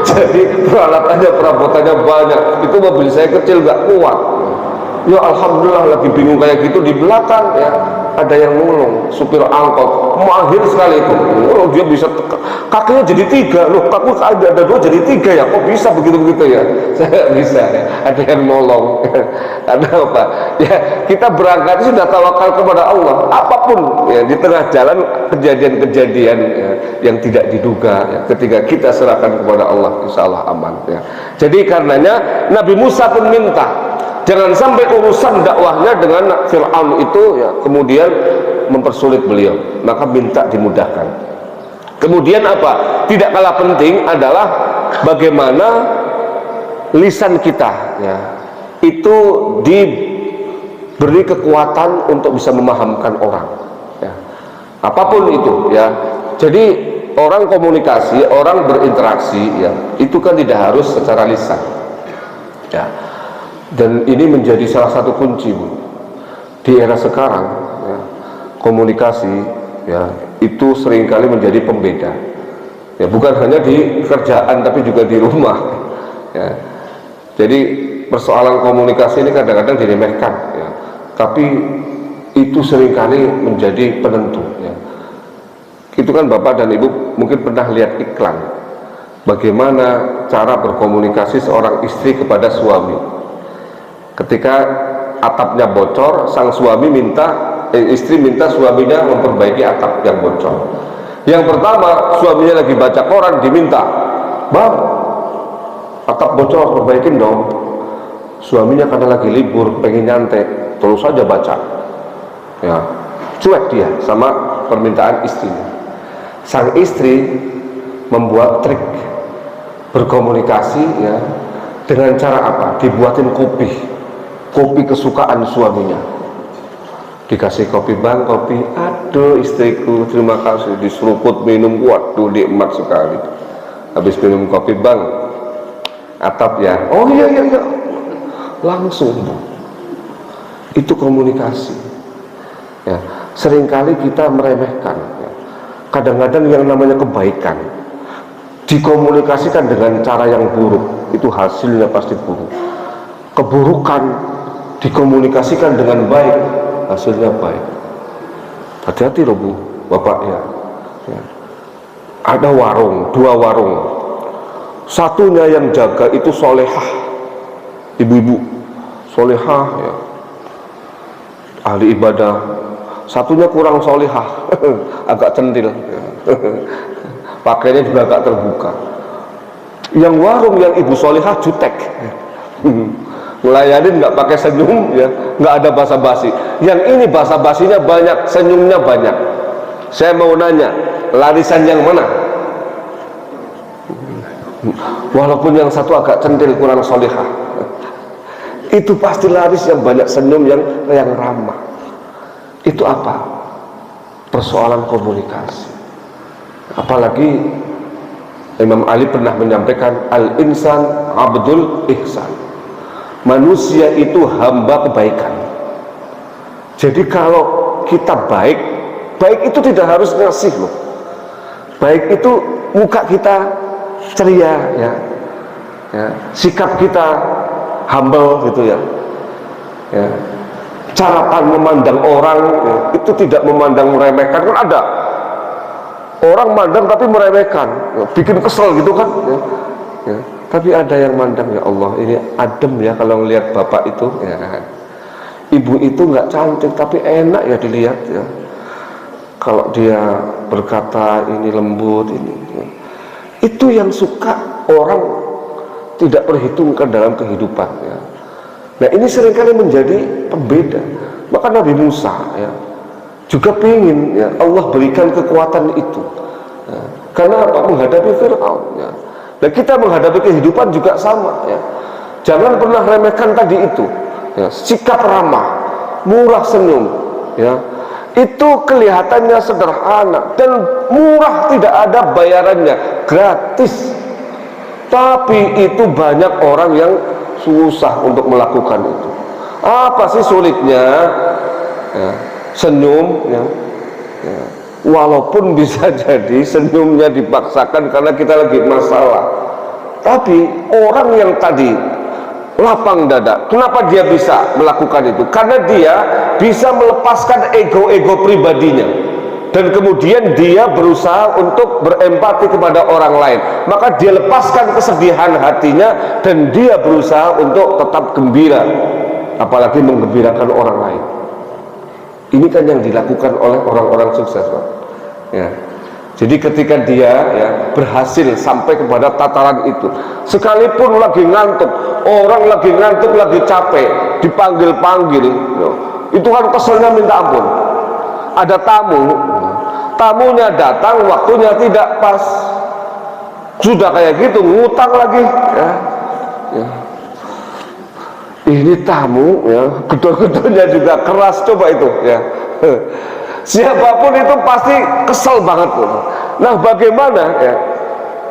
S1: Jadi peralatannya, perabotannya banyak. Itu mobil saya kecil nggak kuat. Ya alhamdulillah, lagi bingung kayak gitu, di belakang ya ada yang nolong, supir angkot mahir sekali itu. Oh, dia bisa kakinya jadi 3 loh, kaku ada 2 jadi 3 ya, kok bisa begitu ya. Saya bisa ya. Ada yang nolong. Ada apa ya, kita berangkat sudah tawakal kepada Allah. Apapun ya, di tengah jalan kejadian-kejadian ya, yang tidak diduga ya, ketika kita serahkan kepada Allah, insya Allah aman ya. Jadi karenanya Nabi Musa pun minta, jangan sampai urusan dakwahnya dengan Fir'aun itu ya kemudian mempersulit beliau, maka minta dimudahkan. Kemudian apa? Tidak kalah penting adalah bagaimana lisan kita ya, itu diberi kekuatan untuk bisa memahamkan orang ya. Apapun itu ya. Jadi orang komunikasi, orang berinteraksi ya, itu kan tidak harus secara lisan ya. Dan ini menjadi salah satu kunci Bu, di era sekarang ya, komunikasi ya itu seringkali menjadi pembeda ya, bukan hanya di kerjaan tapi juga di rumah ya. Jadi persoalan komunikasi ini kadang-kadang diremehkan ya, tapi itu seringkali menjadi penentu ya. Itu kan Bapak dan Ibu mungkin pernah lihat iklan bagaimana cara berkomunikasi seorang istri kepada suami. Ketika atapnya bocor, sang suami istri minta suaminya memperbaiki atap yang bocor. Yang pertama, suaminya lagi baca koran, diminta, "Bang, atap bocor, perbaikin dong." Suaminya karena lagi libur, pengen nyantai, terus saja baca ya, cuek dia sama permintaan istrinya. Sang istri membuat trik berkomunikasi ya, dengan cara apa? Dibuatin kopi kesukaan suaminya, dikasih kopi, "Bang, kopi." "Aduh istriku, terima kasih." Diseruput minum, waduh nikmat sekali. Habis minum kopi, "Bang, atap ya." "Oh iya," langsung. Itu komunikasi ya. Seringkali kita meremehkan ya. Kadang-kadang yang namanya kebaikan dikomunikasikan dengan cara yang buruk, itu hasilnya pasti buruk. Keburukan dikomunikasikan dengan baik, hasilnya baik. Hati-hati loh Bu, Bapak ya. Ada warung, 2 warung, satunya yang jaga itu solehah, ibu-ibu solehah ya, ahli ibadah. Satunya kurang solehah, agak centil ya. Pakainya juga agak terbuka. Yang warung yang ibu solehah jutek, ngelayanin nggak pakai senyum ya, nggak ada basa-basi. Yang ini basa-basinya banyak, senyumnya banyak. Saya mau nanya, larisan yang mana? Walaupun yang satu agak centil, kurang solihah, itu pasti laris yang banyak senyum, yang ramah. Itu apa? Persoalan komunikasi. Apalagi Imam Ali pernah menyampaikan, "Al-insan abdul ihsan." Manusia itu hamba kebaikan. Jadi kalau kita baik itu tidak harus ngasih loh. Baik itu muka kita ceria ya, sikap kita humble gitu ya, cara memandang orang ya, itu tidak memandang meremehkan. Kan ada orang mandang tapi meremehkan ya, bikin kesel gitu kan ya. Tapi ada yang mandang, ya Allah ini adem ya kalau ngelihat bapak itu ya. Ibu itu nggak cantik tapi enak ya dilihat ya. Kalau dia berkata ini lembut ini ya. Itu yang suka orang tidak perhitungkan dalam kehidupan ya. Nah ini seringkali menjadi pembeda. Maka Nabi Musa ya juga ingin ya, Allah berikan kekuatan itu ya. Karena apa? Menghadapi Fir'aun ya. Dan kita menghadapi kehidupan juga sama ya. Jangan pernah remehkan tadi itu ya. Sikap ramah, murah senyum ya, itu kelihatannya sederhana dan murah, tidak ada bayarannya, gratis. Tapi itu banyak orang yang susah untuk melakukan itu. Apa sih sulitnya ya, senyum ya, ya. Walaupun bisa jadi senyumnya dipaksakan karena kita lagi masalah. Tapi orang yang tadi lapang dada, kenapa dia bisa melakukan itu? Karena dia bisa melepaskan ego-ego pribadinya, dan kemudian dia berusaha untuk berempati kepada orang lain. Maka dia lepaskan kesedihan hatinya dan dia berusaha untuk tetap gembira, apalagi menggembirakan orang lain. Ini kan yang dilakukan oleh orang-orang sukses, Pak. Ya. Jadi ketika dia ya, berhasil sampai kepada tataran itu, sekalipun lagi ngantuk, orang lagi ngantuk, lagi capek, dipanggil-panggil, ya, itu kan keselnya minta ampun. Ada tamu, tamunya datang, waktunya tidak pas, sudah kayak gitu ngutang lagi ya. Ya. Ini tamu ya, gedor-gedornya juga keras, coba itu ya. Siapapun itu pasti kesel banget. Nah bagaimana ya,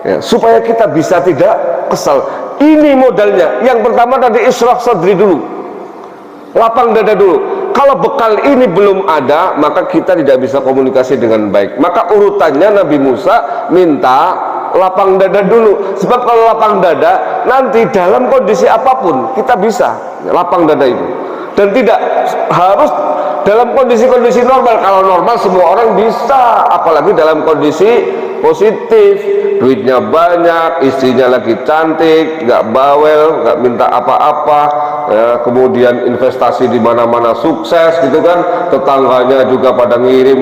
S1: ya supaya kita bisa tidak kesal? Ini modalnya. Yang pertama tadi isyrah sadri dulu, lapang dada dulu. Kalau bekal ini belum ada, maka kita tidak bisa komunikasi dengan baik. Maka urutannya Nabi Musa minta lapang dada dulu. Sebab kalau lapang dada, nanti dalam kondisi apapun kita bisa lapang dada itu. Dan tidak harus dalam kondisi-kondisi normal. Kalau normal semua orang bisa, apalagi dalam kondisi positif, duitnya banyak, istrinya lagi cantik, nggak bawel, nggak minta apa-apa ya, kemudian investasi di mana-mana sukses gitu kan, tetangganya juga pada ngirim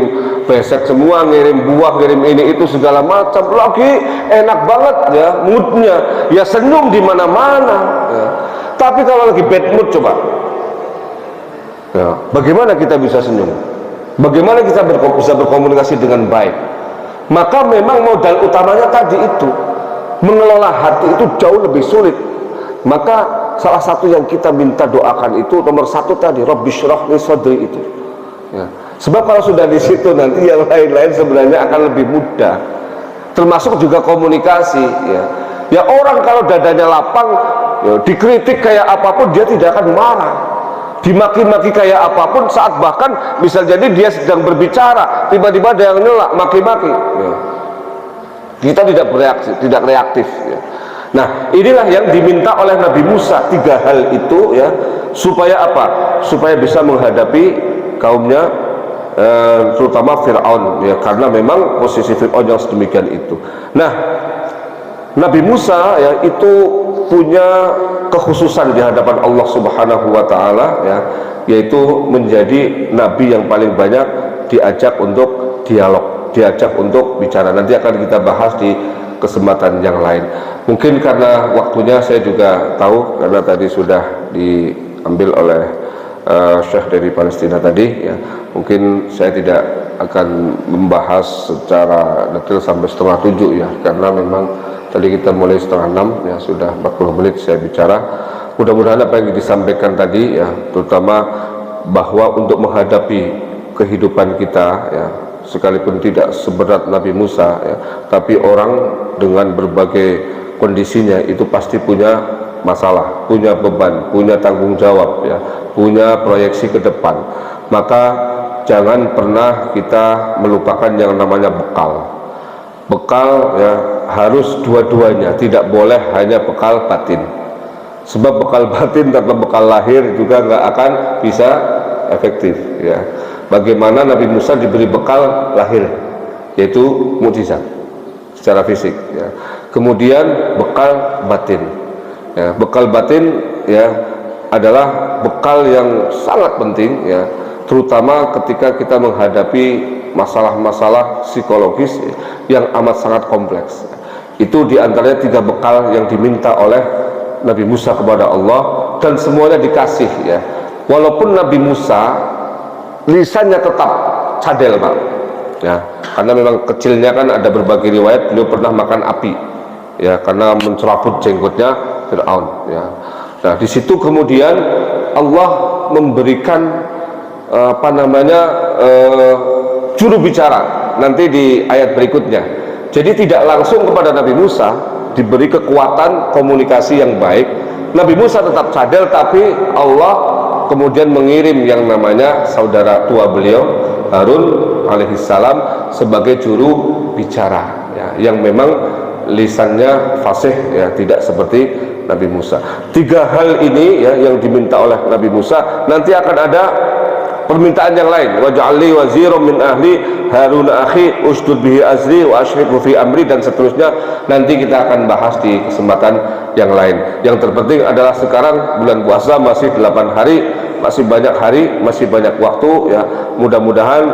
S1: besek semua, ngirim buah, ngirim ini itu segala macam, lagi enak banget ya moodnya, ya senyum di mana-mana ya. Tapi kalau lagi bad mood coba ya, bagaimana kita bisa senyum? Bagaimana kita bisa berkomunikasi dengan baik? Maka memang modal utamanya tadi itu, mengelola hati itu jauh lebih sulit. Maka salah satu yang kita minta doakan itu nomor satu tadi, Rabbi syrah li sadri itu ya. Sebab kalau sudah di situ nanti yang lain-lain sebenarnya akan lebih mudah, termasuk juga komunikasi ya. Ya orang kalau dadanya lapang ya, dikritik kayak apapun dia tidak akan marah, dimaki-maki kayak apapun, saat bahkan bisa jadi dia sedang berbicara tiba-tiba ada yang nyelak maki-maki ya. Kita tidak bereaksi, tidak reaktif ya. Nah inilah yang diminta oleh Nabi Musa, tiga hal itu ya, supaya apa? Supaya bisa menghadapi kaumnya, terutama Fir'aun ya, karena memang posisi Fir'aun yang sedemikian itu. Nah Nabi Musa ya itu punya kekhususan di hadapan Allah Subhanahu wa Ta'ala ya, yaitu menjadi nabi yang paling banyak diajak untuk dialog, diajak untuk bicara. Nanti akan kita bahas di kesempatan yang lain. Mungkin karena waktunya saya juga tahu, karena tadi sudah diambil oleh Syekh dari Palestina tadi ya, mungkin saya tidak akan membahas secara detail sampai 6:30 ya, karena memang tadi kita mulai 5:30 ya, sudah 40 menit saya bicara. Mudah-mudahan apa yang disampaikan tadi ya, terutama bahwa untuk menghadapi kehidupan kita ya, sekalipun tidak seberat Nabi Musa ya, tapi orang dengan berbagai kondisinya itu pasti punya masalah, punya beban, punya tanggung jawab ya, punya proyeksi ke depan. Maka jangan pernah kita melupakan yang namanya bekal. Bekal ya harus dua-duanya, tidak boleh hanya bekal batin. Sebab bekal batin tanpa bekal lahir juga nggak akan bisa efektif ya. Bagaimana Nabi Musa diberi bekal lahir, yaitu mukjizat secara fisik ya. Kemudian bekal batin ya, bekal batin ya adalah bekal yang sangat penting ya, terutama ketika kita menghadapi masalah-masalah psikologis yang amat sangat kompleks. Itu diantaranya 3 bekal yang diminta oleh Nabi Musa kepada Allah, dan semuanya dikasih ya. Walaupun Nabi Musa lisannya tetap cadel Pak ya, karena memang kecilnya kan ada berbagai riwayat beliau pernah makan api ya, karena mencerabut jenggotnya Fir'aun ya. Nah di situ kemudian Allah memberikan juru bicara nanti di ayat berikutnya. Jadi tidak langsung kepada Nabi Musa diberi kekuatan komunikasi yang baik. Nabi Musa tetap cadel, tapi Allah kemudian mengirim yang namanya saudara tua beliau Harun alaihissalam sebagai juru bicara ya, yang memang lisannya fasih ya, tidak seperti Nabi Musa. Tiga hal ini ya yang diminta oleh Nabi Musa. Nanti akan ada permintaan yang lain, waj'alni waziran min ahli Harun akhi ushdud bihi azri wa asyriku fi amri, dan seterusnya. Nanti kita akan bahas di kesempatan yang lain. Yang terpenting adalah sekarang bulan puasa masih 8 hari, masih banyak hari, masih banyak waktu ya. Mudah-mudahan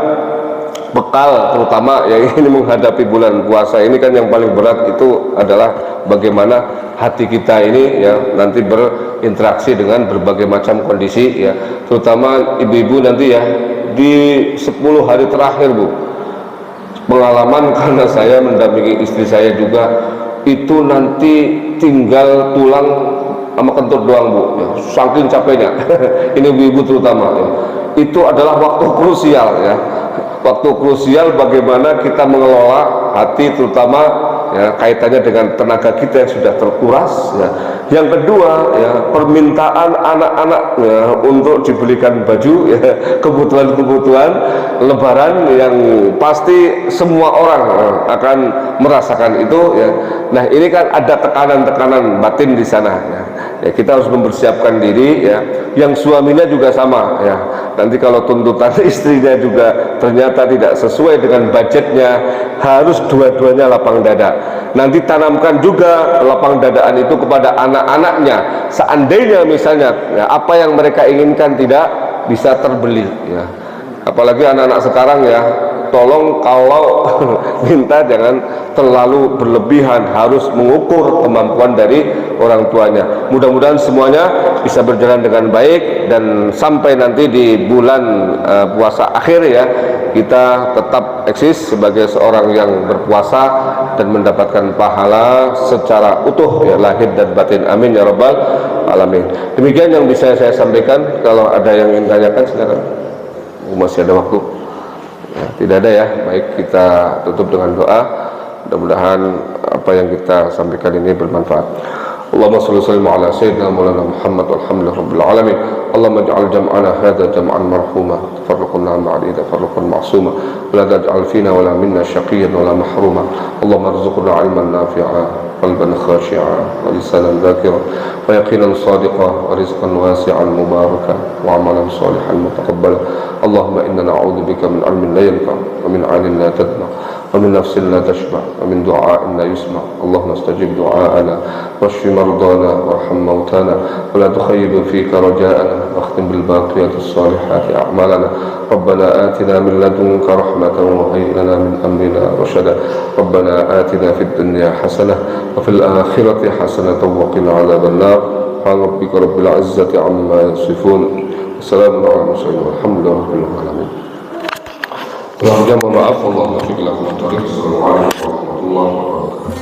S1: bekal terutama yang ini menghadapi bulan puasa ini kan yang paling berat itu adalah bagaimana hati kita ini ya nanti berinteraksi dengan berbagai macam kondisi ya, terutama ibu-ibu nanti ya di 10 hari terakhir Bu, pengalaman karena saya mendampingi istri saya juga, itu nanti tinggal tulang sama kentut doang Bu ya, saking capeknya ini ibu-ibu terutama ya. Itu adalah waktu krusial ya, waktu krusial bagaimana kita mengelola hati, terutama ya, kaitannya dengan tenaga kita yang sudah terkuras ya. Yang kedua ya, permintaan anak-anak ya, untuk dibelikan baju ya, kebutuhan-kebutuhan lebaran yang pasti semua orang akan merasakan itu ya. Nah ini kan ada tekanan-tekanan batin di sana ya. Ya, kita harus mempersiapkan diri ya. Yang suaminya juga sama ya, nanti kalau tuntutan istrinya juga ternyata tidak sesuai dengan budgetnya, harus dua-duanya lapang dada. Nanti tanamkan juga lapang dadaan itu kepada anak-anaknya. Seandainya misalnya ya, apa yang mereka inginkan tidak bisa terbeli ya, apalagi anak-anak sekarang ya, tolong kalau minta jangan terlalu berlebihan, harus mengukur kemampuan dari orang tuanya. Mudah-mudahan semuanya bisa berjalan dengan baik, dan sampai nanti di bulan puasa akhir ya, kita tetap eksis sebagai seorang yang berpuasa dan mendapatkan pahala secara utuh ya, lahir dan batin. Amin ya rabbal alamin. Demikian yang bisa saya sampaikan. Kalau ada yang ingin tanyakan silakan, masih ada waktu ya. Tidak ada ya, baik kita tutup dengan doa. Mudah-mudahan apa yang kita sampaikan ini bermanfaat. Allahumma shalli wa sallim ala sayyidina maulana Muhammad walhamdulillahi rabbil alamin. Allahumma ij'al jam'ana hadha jam'an marhuma, tafarraqna ba'da tafarruqan ma'suma, wa la taj'al fina wa la minna shaqiyyan wa la mahruma. Allahumma arzuqna 'ilman nafi'a, qalban khashi'a, wa lisanan dhakira, wa yaqinan sadiqa, wa rizqan wasi'an mubarakan, wa 'amalan salihan mutaqabbala. Allahumma inna na'udzubika min 'ilmin la yanfa', wa min 'ainin la tadma', ومن نفس لا تشبع، ومن دعاء لا يسمع. اللهم استجب دعاءنا واشف مرضانا وارحم موتانا ولا تخيب فيك رجاءنا، واختم بالباقيات الصالحات أعمالنا. ربنا آتنا من لدنك رحمة وهيئ لنا من أمرنا رشدا. ربنا آتنا في الدنيا حسنة وفي الآخرة حسنة وقنا عذاب النار. سبحان ربك رب العزة عما يصفون، وسلام على المرسلين والحمد لله رب العالمين. Mohon maaf, Allahumma fiqh lakum. Assalamualaikum warahmatullahi wabarakatuh.